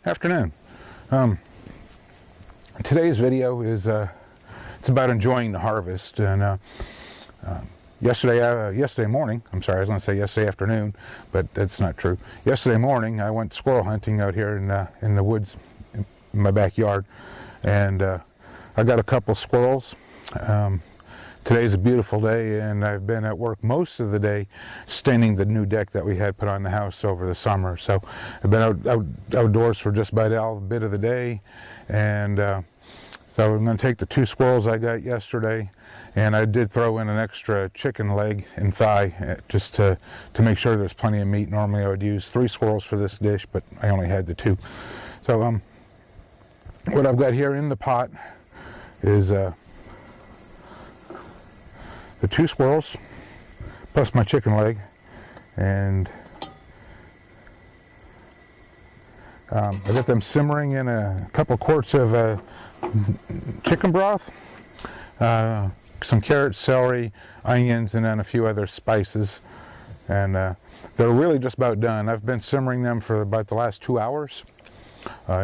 Afternoon. Today's video is it's about enjoying the harvest. And yesterday morning, I'm sorry, I was going to say yesterday afternoon, but that's not true. Yesterday morning, I went squirrel hunting out here in the woods in my backyard, and I got a couple squirrels. Today's a beautiful day, and I've been at work most of the day staining the new deck that we had put on the house over the summer. So I've been outdoors for just about a bit of the day, and so I'm going to take the 2 squirrels I got yesterday, and I did throw in an extra chicken leg and thigh just to make sure there's plenty of meat. Normally I would use 3 squirrels for this dish, but I only had the 2. So what I've got here in the pot is the 2 squirrels plus my chicken leg, and I got them simmering in a couple quarts of chicken broth, some carrots, celery, onions, and then a few other spices, and they're really just about done. I've been simmering them for about the last 2 hours.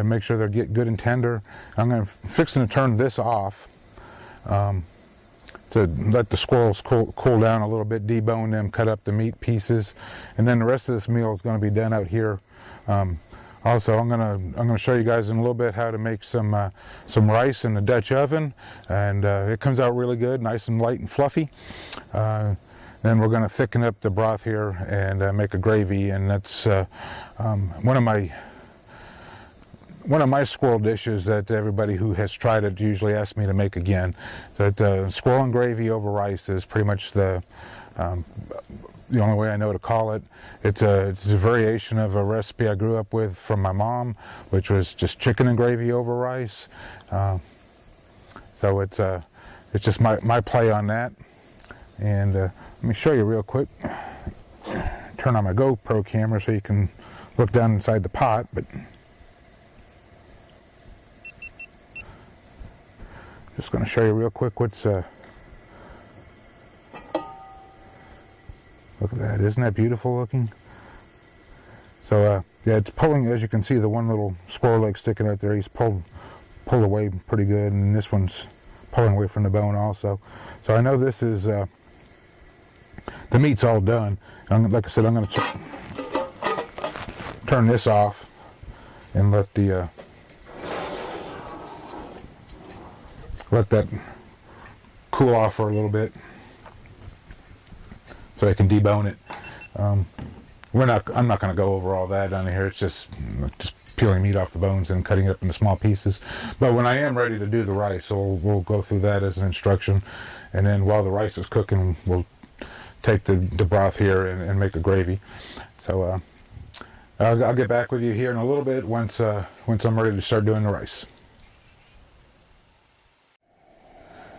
Make sure they're good and tender. I'm fixing to turn this off to let the squirrels cool down a little bit, debone them, cut up the meat pieces, and then the rest of this meal is going to be done out here. Also, I'm gonna show you guys in a little bit how to make some rice in the Dutch oven, and it comes out really good, nice and light and fluffy. Then we're going to thicken up the broth here and make a gravy, and that's one of my squirrel dishes that everybody who has tried it usually asks me to make again. That squirrel and gravy over rice is pretty much the only way I know to call it. It's a variation of a recipe I grew up with from my mom, which was just chicken and gravy over rice. So it's just my play on that. And let me show you real quick. Turn on my GoPro camera so you can look down inside the pot. But just going to show you real quick what's look at that, isn't that beautiful looking? So yeah, it's pulling, as you can see, the one little squirrel leg sticking out there, he's pulled away pretty good, and this one's pulling away from the bone also. So I know this is the meat's all done. Like I said, I'm going to turn this off and let that cool off for a little bit, so I can debone it. I'm not going to go over all that on here. It's just peeling meat off the bones and cutting it up into small pieces. But when I am ready to do the rice, so we'll go through that as an instruction. And then while the rice is cooking, we'll take the broth here and make a gravy. So I'll get back with you here in a little bit once I'm ready to start doing the rice.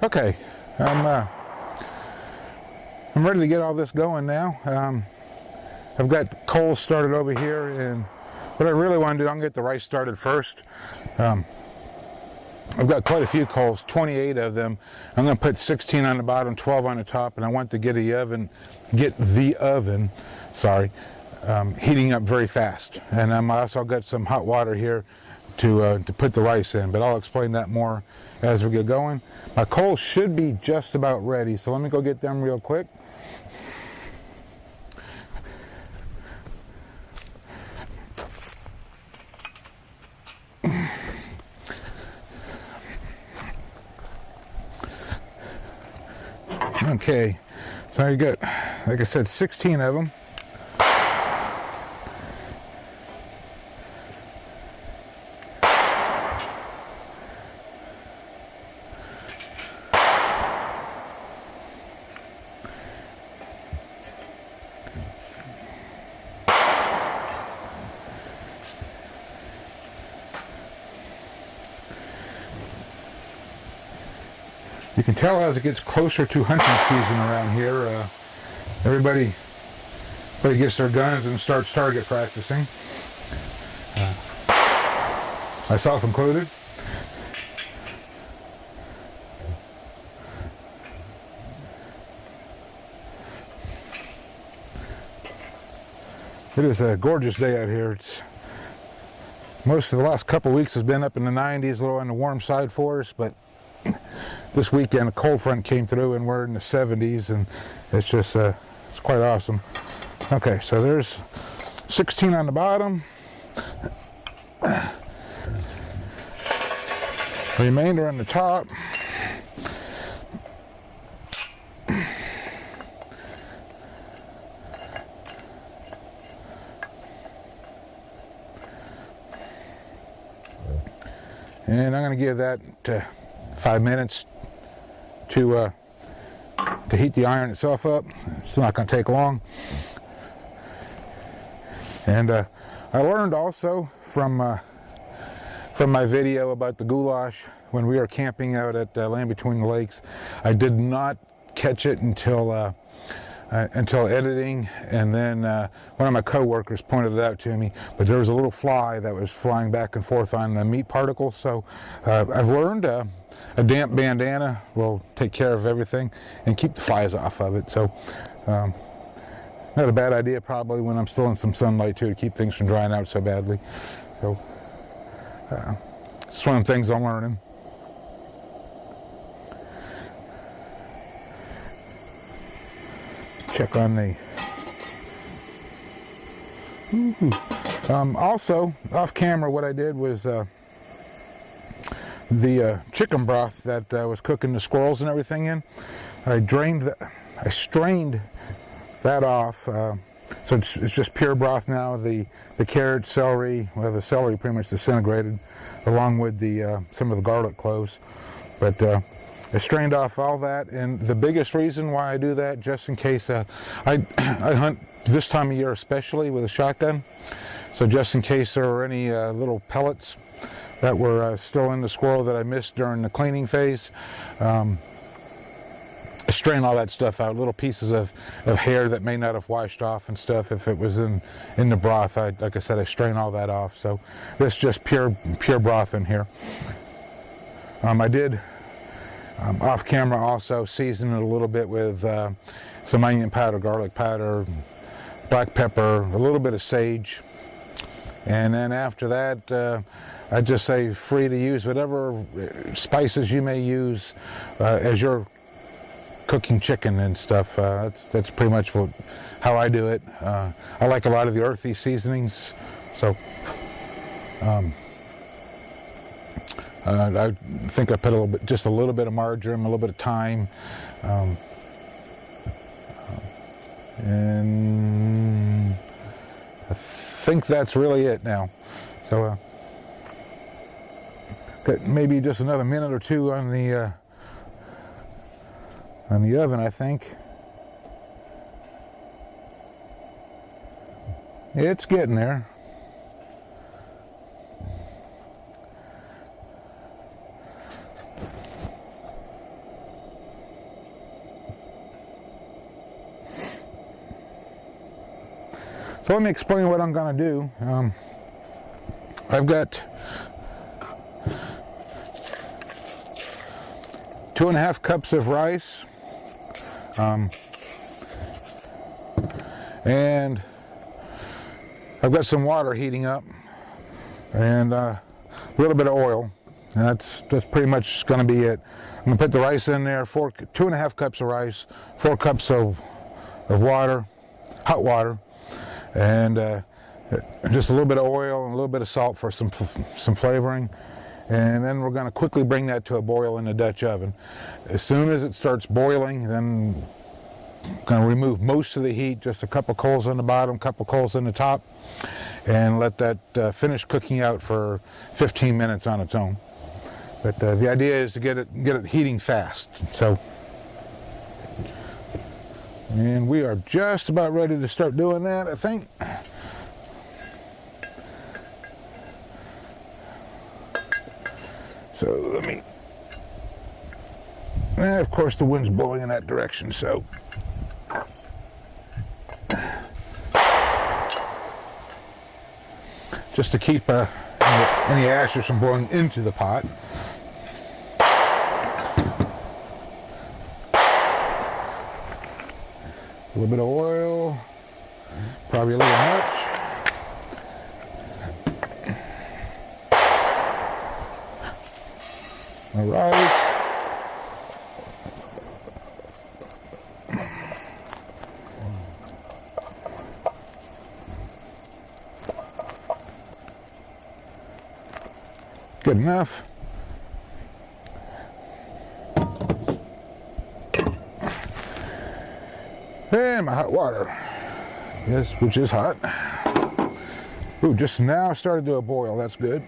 Okay, I'm ready to get all this going now. I've got coals started over here, and what I really want to do, I'm going to get the rice started first. I've got quite a few coals, 28 of them. I'm going to put 16 on the bottom, 12 on the top, and I want to get the oven, heating up very fast. And I'm also got some hot water here to put the rice in, but I'll explain that more as we get going. My coals should be just about ready, so let me go get them real quick. Okay, so I got, like I said, 16 of them. You can tell as it gets closer to hunting season around here, everybody gets their guns and starts target practicing, myself included. It is a gorgeous day out here. It's Most of the last couple weeks has been up in the 90s, a little on the warm side for us, but this weekend a cold front came through and we're in the 70s, and it's just it's quite awesome. Okay, so there's 16 on the bottom. Remainder on the top. And I'm going to give that 5 minutes to heat the iron itself up. It's not going to take long. And I learned also from my video about the goulash when we were camping out at Land Between the Lakes. I did not catch it until editing, and then one of my co-workers pointed it out to me, but there was a little fly that was flying back and forth on the meat particles. So I've learned a damp bandana will take care of everything and keep the flies off of it. So not a bad idea probably when I'm still in some sunlight too, to keep things from drying out so badly. So it's one of the things I'm learning. Check on the also off camera, what I did was the chicken broth that I was cooking the squirrels and everything in, I strained that off, so it's just pure broth now. The carrot, celery, well, the celery pretty much disintegrated along with the some of the garlic cloves, but I strained off all that. And the biggest reason why I do that, just in case I hunt this time of year especially with a shotgun, so just in case there are any little pellets that were still in the squirrel that I missed during the cleaning phase, I strain all that stuff out, little pieces of hair that may not have washed off and stuff. If it was in the broth, like I said, I strain all that off. So this is just pure broth in here. I did off camera also season it a little bit with some onion powder, garlic powder, black pepper, a little bit of sage, and then after that I just say free to use whatever spices you may use as you're cooking chicken and stuff. That's pretty much how I do it. I like a lot of the earthy seasonings, so I think I put just a little bit of marjoram, a little bit of thyme, and I think that's really it now. So got maybe just another minute or two on the oven, I think. It's getting there. So let me explain what I'm going to do. I've got 2.5 cups of rice, and I've got some water heating up, and a little bit of oil. And that's pretty much going to be it. I'm going to put the rice in there. 2.5 cups of rice, 4 cups of water, hot water, and just a little bit of oil and a little bit of salt for some flavoring. And then we're going to quickly bring that to a boil in the Dutch oven. As soon as it starts boiling, then I'm going to remove most of the heat, just a couple coals on the bottom, couple coals on the top, and let that finish cooking out for 15 minutes on its own. But the idea is to get it heating fast. So, and we are just about ready to start doing that, I think. So let me, and of course the wind's blowing in that direction, so. Just to keep any ashes from blowing into the pot. A little bit of oil, probably a little much. All right. Good enough. And my hot water. Yes, which is hot. Ooh, just now started to boil. That's good.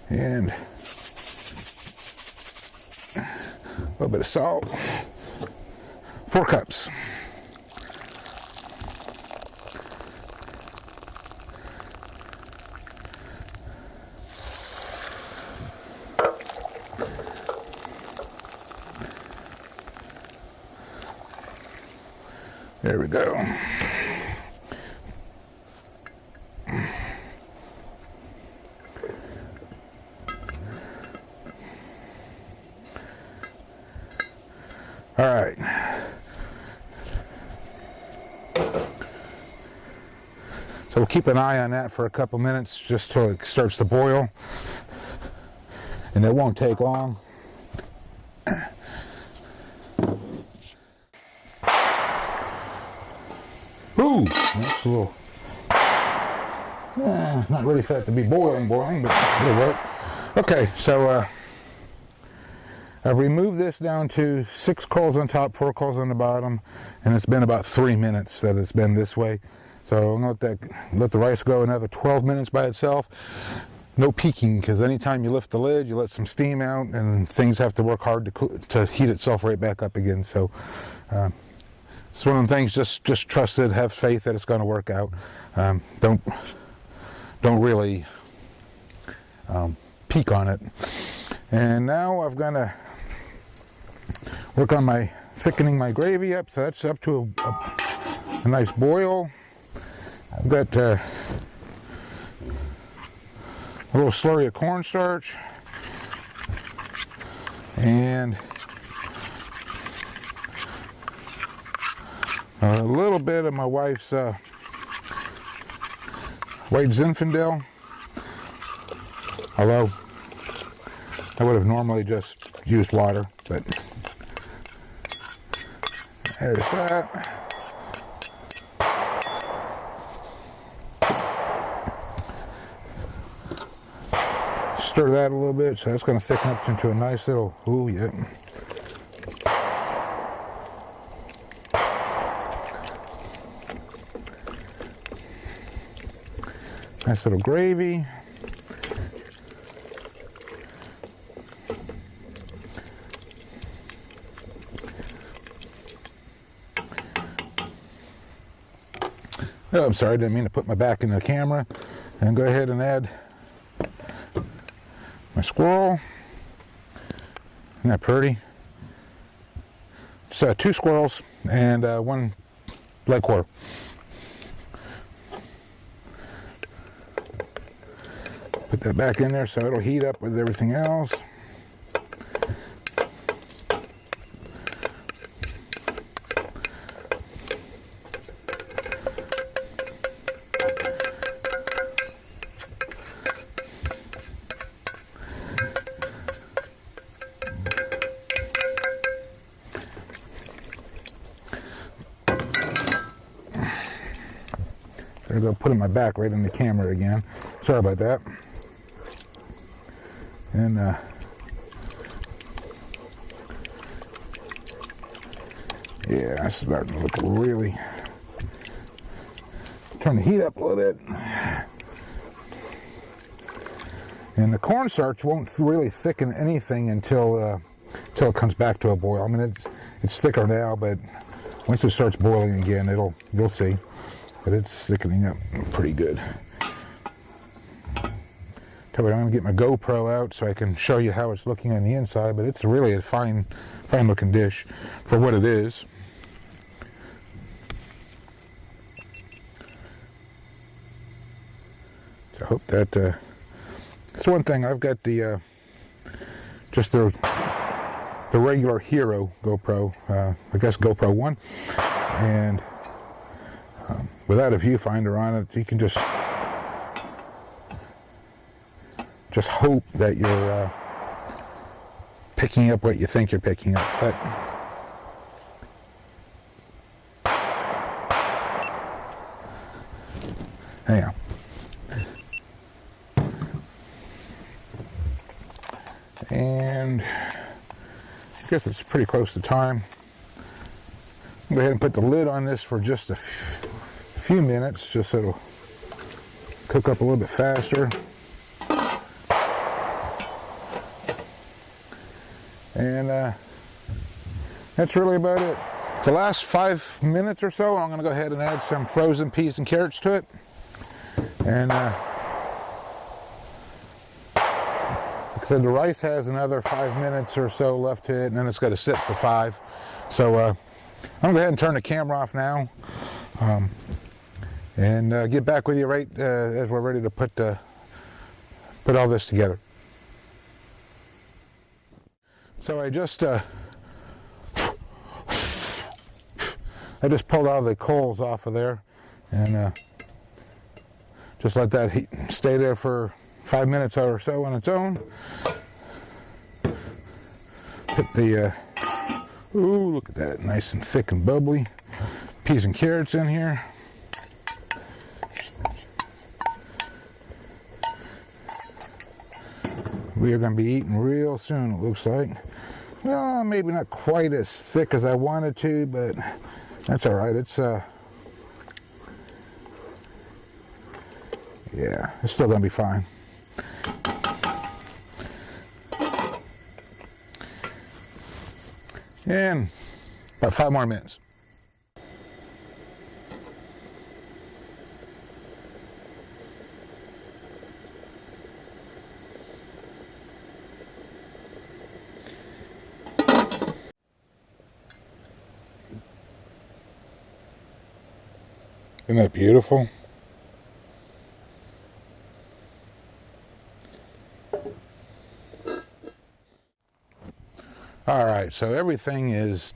And a little bit of salt. 4 cups. There we go. All right. So we'll keep an eye on that for a couple minutes just till it starts to boil. And it won't take long. Ooh, that's a little, not ready for that to be boiling, but it'll work. Okay, so I've removed this down to 6 coals on top, 4 coals on the bottom, and it's been about 3 minutes that it's been this way. So I'm gonna let the rice go another 12 minutes by itself. No peeking, because anytime you lift the lid, you let some steam out, and things have to work hard to heat itself right back up again. So it's one of the things. Just trust it, have faith that it's going to work out. Don't really peek on it. And now I'm gonna work on thickening my gravy up, so that's up to a nice boil. I've got a little slurry of cornstarch and a little bit of my wife's white Zinfandel, although I would have normally just used water, but there's that. Stir that a little bit, so that's going to thicken up into a nice little, ooh, yeah. Nice little gravy. Oh, I'm sorry, I didn't mean to put my back in the camera. And go ahead and add my squirrel. Isn't that pretty? It's 2 squirrels and 1 leghorn. Put that back in there so it'll heat up with everything else. There I go, putting my back right in the camera again. Sorry about that. And yeah, that's starting to look really. Turn the heat up a little bit. And the cornstarch won't really thicken anything until it comes back to a boil. I mean, it's thicker now, but once it starts boiling again, you'll see. But it's thickening up pretty good. I'm going to get my GoPro out so I can show you how it's looking on the inside, but it's really a fine looking dish for what it is. So I hope that That's one thing. I've got the just the regular Hero GoPro, I guess GoPro 1, and without a viewfinder on it, you can just hope that you're picking up what you think you're picking up. But anyhow, and I guess it's pretty close to time. I'll go ahead and put the lid on this for just a few minutes, just so it'll cook up a little bit faster. And that's really about it. The last 5 minutes or so, I'm going to go ahead and add some frozen peas and carrots to it. And like I said, the rice has another 5 minutes or so left to it, and then it's got to sit for 5. So I'm going to go ahead and turn the camera off now, and get back with you right as we're ready to put all this together. So I just pulled all the coals off of there, and just let that heat stay there for 5 minutes or so on its own. Put the ooh, look at that, nice and thick and bubbly peas and carrots in here. We are going to be eating real soon, it looks like. Well, maybe not quite as thick as I wanted to, but that's all right. It's yeah, it's still going to be fine. And about 5 more minutes. Isn't that beautiful? All right, so everything is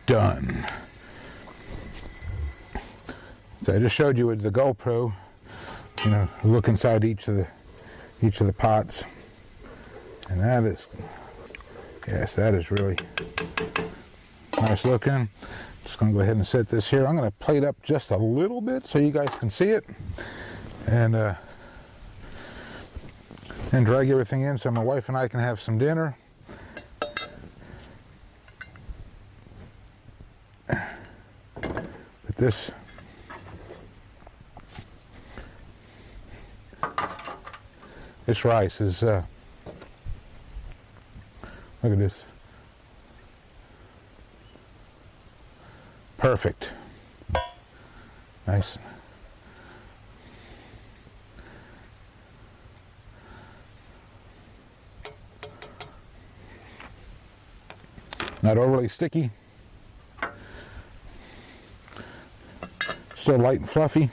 done. So I just showed you with the GoPro, you know, look inside each of the pots, and that is, yes, that is really nice looking. Just going to go ahead and set this here. I'm going to plate up just a little bit so you guys can see it, and drag everything in so my wife and I can have some dinner. But this rice is look at this. Perfect. Nice. Not overly sticky. Still light and fluffy.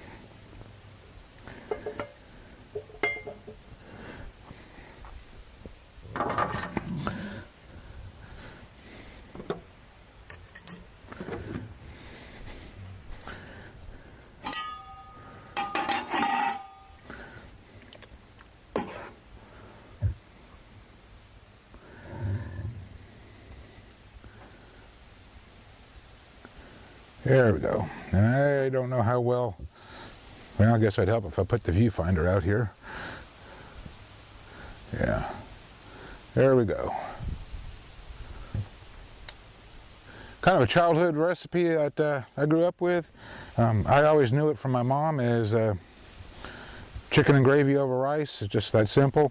There we go. And I don't know how well, I guess I'd help if I put the viewfinder out here. Yeah. There we go. Kind of a childhood recipe that I grew up with. I always knew it from my mom as chicken and gravy over rice. It's just that simple.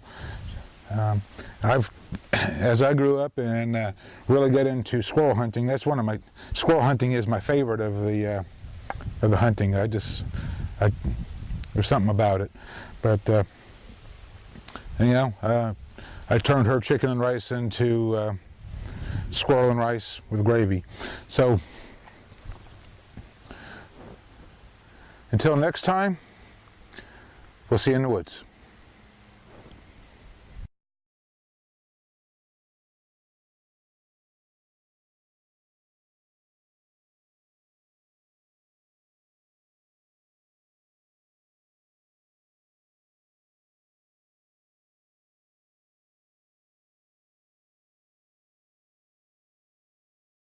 As I grew up and really got into squirrel hunting, squirrel hunting is my favorite of the hunting. There's something about it. But anyhow, I turned her chicken and rice into squirrel and rice with gravy. So until next time, we'll see you in the woods.